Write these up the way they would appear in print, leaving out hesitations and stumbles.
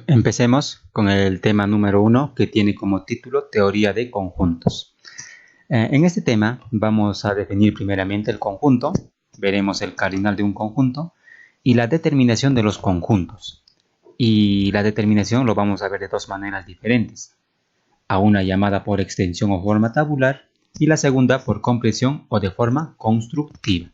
Empecemos con el tema número 1 que tiene como título Teoría de conjuntos. En este tema vamos a definir primeramente el conjunto, veremos el cardinal de un conjunto y la determinación de los conjuntos. Y la determinación lo vamos a ver de dos maneras diferentes. A una llamada por extensión o forma tabular y la segunda por comprensión o de forma constructiva.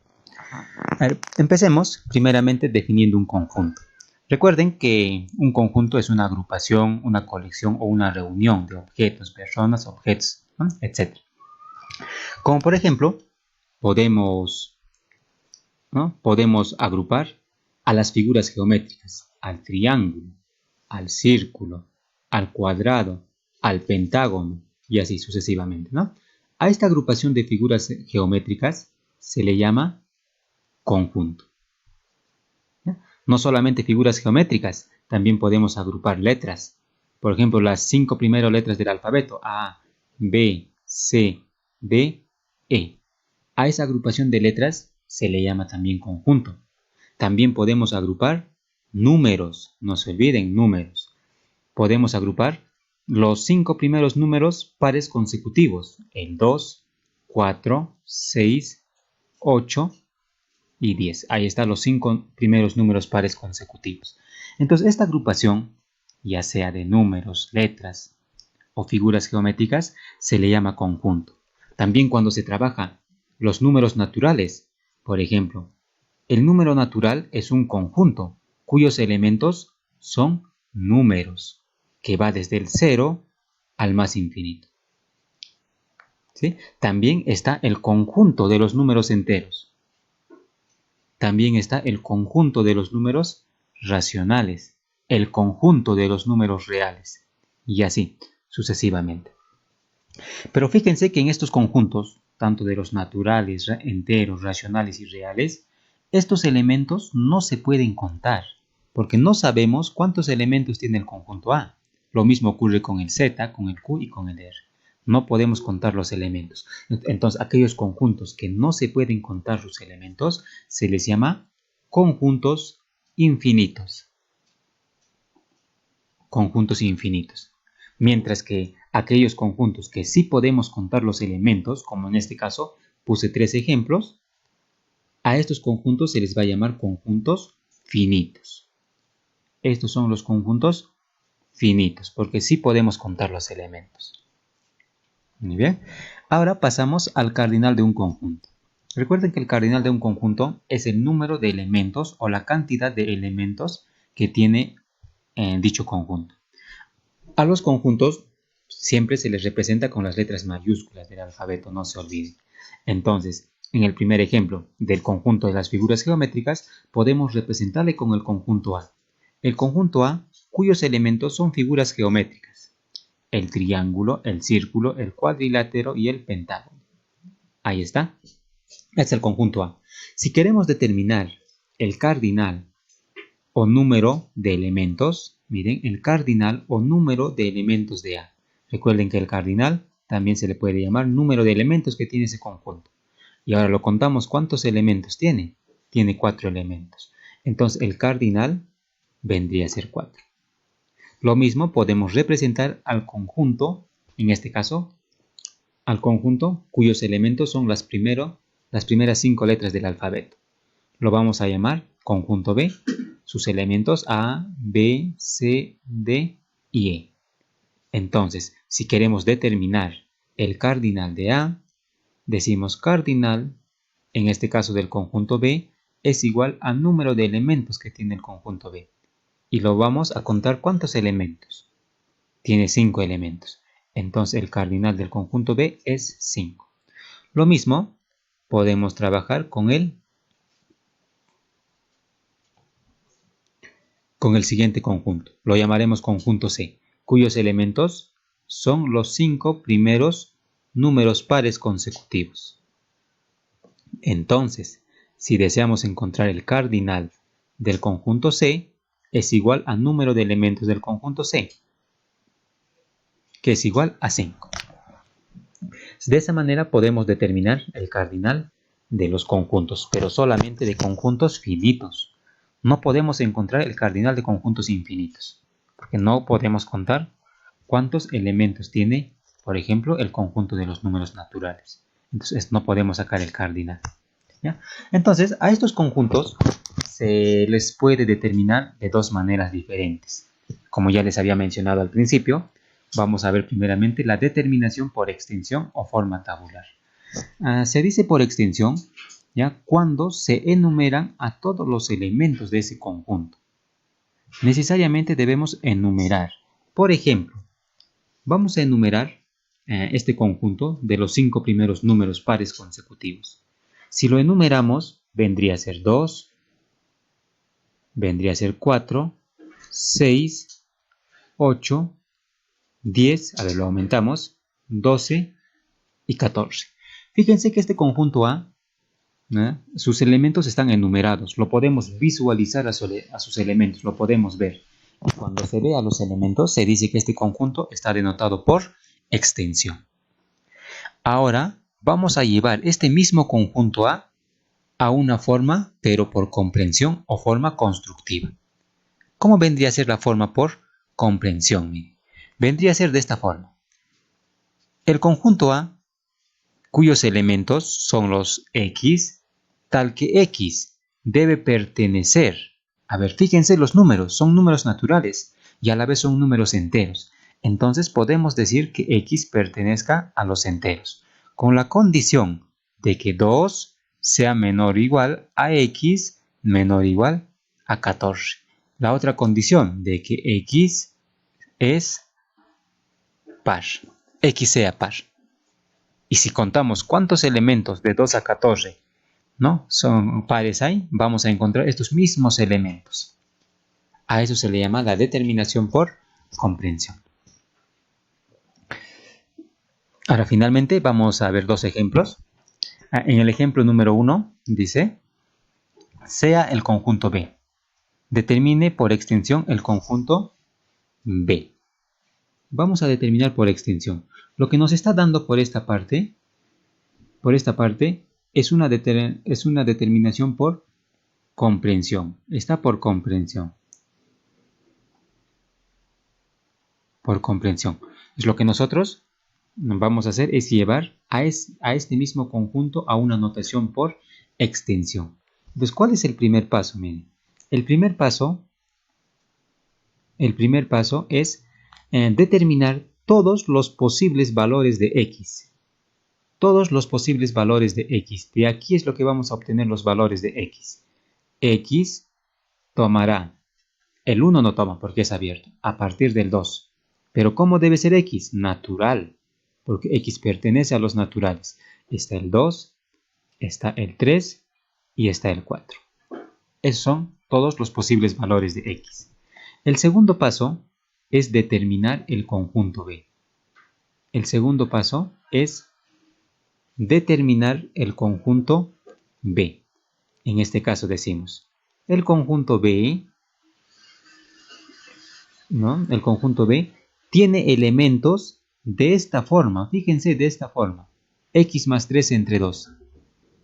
Empecemos primeramente definiendo un conjunto. Recuerden que un conjunto es una agrupación, una colección o una reunión de objetos, personas, objetos, ¿no? etc. Como por ejemplo, podemos agrupar a las figuras geométricas, al triángulo, al círculo, al cuadrado, al pentágono y así sucesivamente, ¿no? A esta agrupación de figuras geométricas se le llama conjunto. No solamente figuras geométricas, también podemos agrupar letras. Por ejemplo, las 5 primeras letras del alfabeto, A, B, C, D, E. A esa agrupación de letras se le llama también conjunto. También podemos agrupar números, no se olviden, números. Podemos agrupar los 5 primeros números pares consecutivos, el 2, 4, 6, 8, y 10. Ahí están los 5 primeros números pares consecutivos. Entonces, esta agrupación, ya sea de números, letras o figuras geométricas, se le llama conjunto. También cuando se trabaja los números naturales, por ejemplo, el número natural es un conjunto cuyos elementos son números, que va desde el 0 al más infinito. ¿Sí? También está el conjunto de los números enteros. También está el conjunto de los números racionales, el conjunto de los números reales, y así sucesivamente. Pero fíjense que en estos conjuntos, tanto de los naturales, enteros, racionales y reales, estos elementos no se pueden contar, porque no sabemos cuántos elementos tiene el conjunto A. Lo mismo ocurre con el Z, con el Q y con el R. No podemos contar los elementos. Entonces, aquellos conjuntos que no se pueden contar sus elementos se les llama conjuntos infinitos. Conjuntos infinitos. Mientras que aquellos conjuntos que sí podemos contar los elementos, como en este caso puse 3 ejemplos, a estos conjuntos se les va a llamar conjuntos finitos. Estos son los conjuntos finitos, porque sí podemos contar los elementos. Muy bien. Ahora pasamos al cardinal de un conjunto. Recuerden que el cardinal de un conjunto es el número de elementos o la cantidad de elementos que tiene dicho conjunto. A los conjuntos siempre se les representa con las letras mayúsculas del alfabeto, no se olviden. Entonces, en el primer ejemplo del conjunto de las figuras geométricas, podemos representarle con el conjunto A. El conjunto A, cuyos elementos son figuras geométricas. El triángulo, el círculo, el cuadrilátero y el pentágono. Ahí está. Es el conjunto A. Si queremos determinar el cardinal o número de elementos, miren, el cardinal o número de elementos de A. Recuerden que el cardinal también se le puede llamar número de elementos que tiene ese conjunto. Y ahora lo contamos, ¿cuántos elementos tiene? Tiene 4 elementos. Entonces el cardinal vendría a ser 4. Lo mismo podemos representar al conjunto, en este caso, al conjunto cuyos elementos son las primeras 5 letras del alfabeto. Lo vamos a llamar conjunto B, sus elementos A, B, C, D y E. Entonces, si queremos determinar el cardinal de A, decimos cardinal, en este caso del conjunto B, es igual al número de elementos que tiene el conjunto B. Y lo vamos a contar ¿cuántos elementos? Tiene 5 elementos. Entonces el cardinal del conjunto B es 5. Lo mismo podemos trabajar con el siguiente conjunto. Lo llamaremos conjunto C, cuyos elementos son los 5 primeros números pares consecutivos. Entonces, si deseamos encontrar el cardinal del conjunto C, es igual al número de elementos del conjunto C, que es igual a 5. De esa manera podemos determinar el cardinal de los conjuntos, pero solamente de conjuntos finitos. No podemos encontrar el cardinal de conjuntos infinitos, porque no podemos contar cuántos elementos tiene, por ejemplo, el conjunto de los números naturales. Entonces no podemos sacar el cardinal, ¿ya? Entonces a estos conjuntos se les puede determinar de dos maneras diferentes. Como ya les había mencionado al principio, vamos a ver primeramente la determinación por extensión o forma tabular. Se dice por extensión, ¿ya?, cuando se enumeran a todos los elementos de ese conjunto. Necesariamente debemos enumerar. Por ejemplo, vamos a enumerar este conjunto de los 5 primeros números pares consecutivos. Si lo enumeramos, vendría a ser 2, vendría a ser 4, 6, 8, 10, a ver, lo aumentamos, 12 y 14. Fíjense que este conjunto A, sus elementos están enumerados, lo podemos visualizar a sus elementos, lo podemos ver. Y cuando se ve a los elementos, se dice que este conjunto está denotado por extensión. Ahora vamos a llevar este mismo conjunto A una forma, pero por comprensión o forma constructiva. ¿Cómo vendría a ser la forma por comprensión? Vendría a ser de esta forma. El conjunto A, cuyos elementos son los X, tal que X debe pertenecer. A ver, fíjense los números, son números naturales y a la vez son números enteros. Entonces podemos decir que X pertenezca a los enteros, con la condición de que 2 sea menor o igual a X menor o igual a 14. La otra condición de que X es par, X sea par. Y si contamos cuántos elementos de 2 a 14, ¿no?, son pares hay, vamos a encontrar estos mismos elementos. A eso se le llama la determinación por comprensión. Ahora finalmente vamos a ver dos ejemplos. En el ejemplo número 1 dice, sea el conjunto B. Determine por extensión el conjunto B. Vamos a determinar por extensión. Lo que nos está dando por esta parte es una determinación por comprensión. Está por comprensión. Por comprensión. Es lo que nosotros vamos a hacer, es llevar a este mismo conjunto a una notación por extensión. Entonces, ¿cuál es el primer paso? Miren, el primer paso es determinar todos los posibles valores de X. Todos los posibles valores de X. De aquí es lo que vamos a obtener los valores de X. X tomará, el 1 no toma porque es abierto, a partir del 2. Pero ¿cómo debe ser X? Natural, porque X pertenece a los naturales. Está el 2, está el 3 y está el 4. Esos son todos los posibles valores de X. El segundo paso es determinar el conjunto B. El segundo paso es determinar el conjunto B. En este caso decimos, el conjunto B, ¿no?, el conjunto B tiene elementos de esta forma. Fíjense, de esta forma. X más 3 entre 2.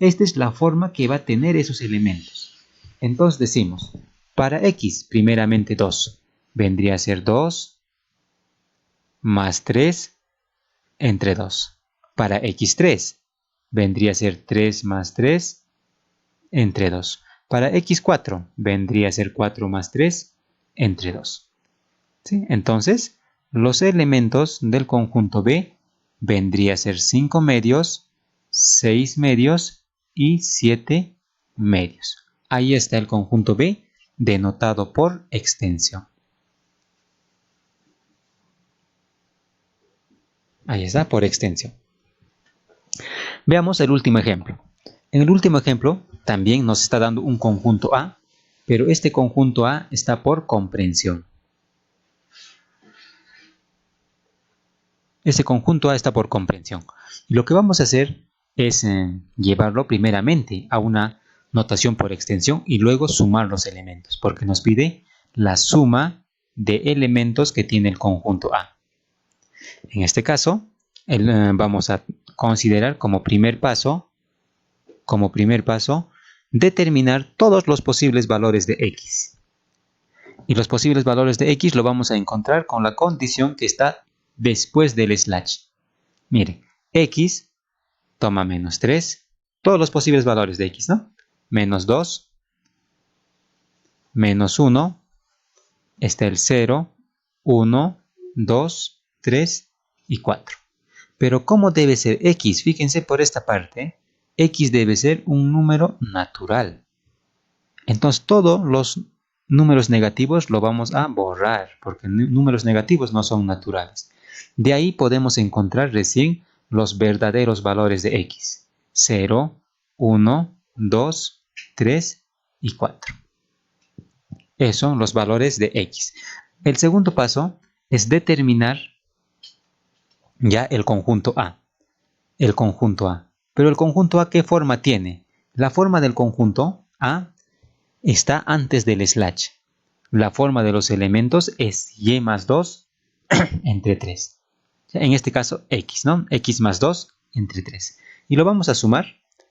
Esta es la forma que va a tener esos elementos. Entonces decimos, para X, primeramente 2, vendría a ser 2 más 3 entre 2. Para X3, vendría a ser 3 más 3 entre 2. Para X4, vendría a ser 4 más 3 entre 2. ¿Sí? Entonces, los elementos del conjunto B vendría a ser 5 medios, 6 medios y 7 medios. Ahí está el conjunto B denotado por extensión. Ahí está, por extensión. Veamos el último ejemplo. En el último ejemplo también nos está dando un conjunto A, pero este conjunto A está por comprensión. Este conjunto A está por comprensión. Y lo que vamos a hacer es llevarlo primeramente a una notación por extensión y luego sumar los elementos, porque nos pide la suma de elementos que tiene el conjunto A. En este caso, vamos a considerar como primer paso, determinar todos los posibles valores de X. Y los posibles valores de x lo vamos a encontrar con la condición que está después del slash. Mire, x toma menos 3, todos los posibles valores de x, ¿no? Menos 2, menos 1, está el 0, 1, 2, 3 y 4. Pero ¿cómo debe ser x? Fíjense por esta parte, x debe ser un número natural. Entonces todos los números negativos lo vamos a borrar, porque números negativos no son naturales. De ahí podemos encontrar recién los verdaderos valores de x. 0, 1, 2, 3 y 4. Esos son los valores de x. El segundo paso es determinar ya el conjunto A. El conjunto A. Pero el conjunto A, ¿qué forma tiene? La forma del conjunto A está antes del slash. La forma de los elementos es y más 2 entre 3. En este caso, x, ¿no? X más 2 entre 3. Y lo vamos a sumar.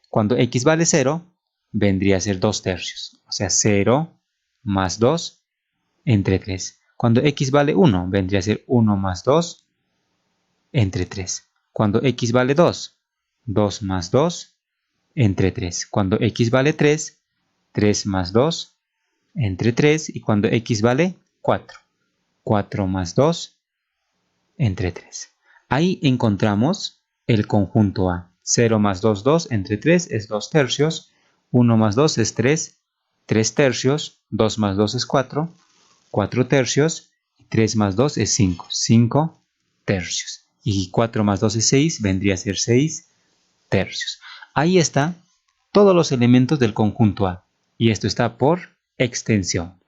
Cuando x vale 0, vendría a ser 2 tercios. O sea, 0 más 2 entre 3. Cuando x vale 1, vendría a ser 1 más 2 entre 3. Cuando x vale 2, 2 más 2 entre 3. Cuando x vale 3, 3 más 2 entre 3. Y cuando x vale 4, 4 más 2 entre 3. Ahí encontramos el conjunto A. 0 más 2, 2 entre 3 es 2 tercios. 1 más 2 es 3, 3 tercios. 2 más 2 es 4, 4 tercios. 3 más 2 es 5, 5 tercios. Y 4 más 2 es 6, vendría a ser 6 tercios. Ahí está todos los elementos del conjunto A. Y esto está por extensión.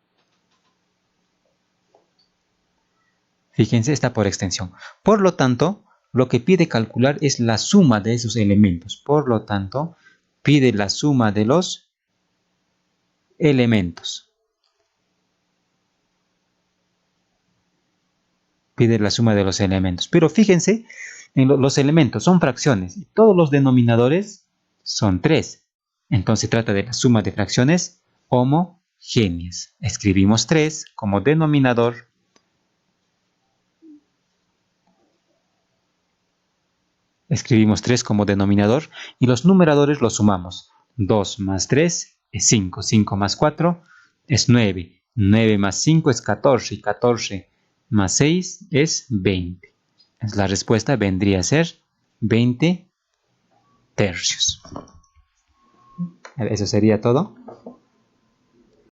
Fíjense, está por extensión. Por lo tanto, lo que pide calcular es la suma de esos elementos. Por lo tanto, pide la suma de los elementos. Pide la suma de los elementos. Pero fíjense, los elementos son fracciones y todos los denominadores son 3. Entonces se trata de la suma de fracciones homogéneas. Escribimos 3 como denominador. Escribimos 3 como denominador y los numeradores los sumamos. 2 más 3 es 5, 5 más 4 es 9, 9 más 5 es 14 y 14 más 6 es 20. La respuesta vendría a ser 20 tercios. Eso sería todo.